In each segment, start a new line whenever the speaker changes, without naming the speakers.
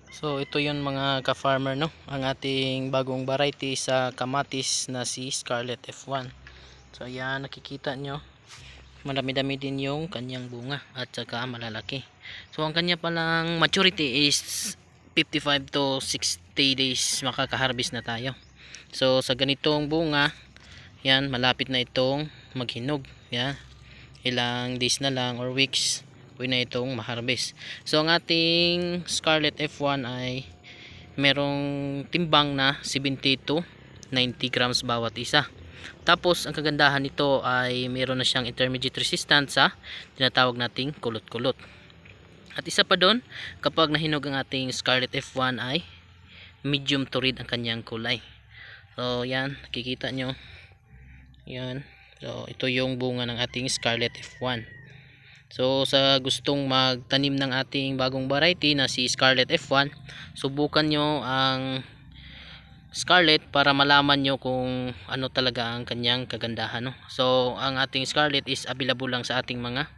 So ito yun mga ka-farmer, no, ang ating bagong variety sa kamatis na si Scarlet F1. So ayan, nakikita nyo, madami-dami din yung kanyang bunga at saka malalaki. So ang kanya palang maturity is 55 to 60 days, makaka-harvest na tayo. So sa ganitong bunga, yan, malapit na itong maghinog. Yan, ilang days na lang or weeks pwede na itong ma-harvest. So ang ating Scarlet F1 ay merong timbang na 70 to 90 grams bawat isa. Tapos ang kagandahan nito ay meron na siyang intermediate resistance sa tinatawag nating kulot-kulot. At isa pa doon, kapag nahinog ang ating Scarlet F1 ay medium to red ang kanyang kulay. So yan, nakikita nyo. Yan. So ito yung bunga ng ating Scarlet F1. So sa gustong magtanim ng ating bagong variety na si Scarlet F1, subukan nyo ang Scarlet para malaman nyo kung ano talaga ang kanyang kagandahan, no? So ang ating Scarlet is available lang sa ating mga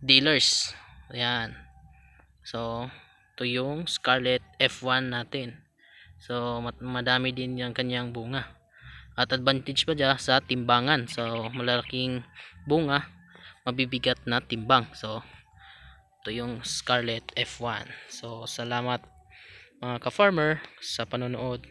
dealers. Ayan. So ito yung Scarlet F1 natin. So madami din yung kanyang bunga. At advantage pa dyan sa timbangan. So malaking bunga, mabibigat na timbang. So ito yung Scarlet F1. So salamat mga ka-farmer sa panonood.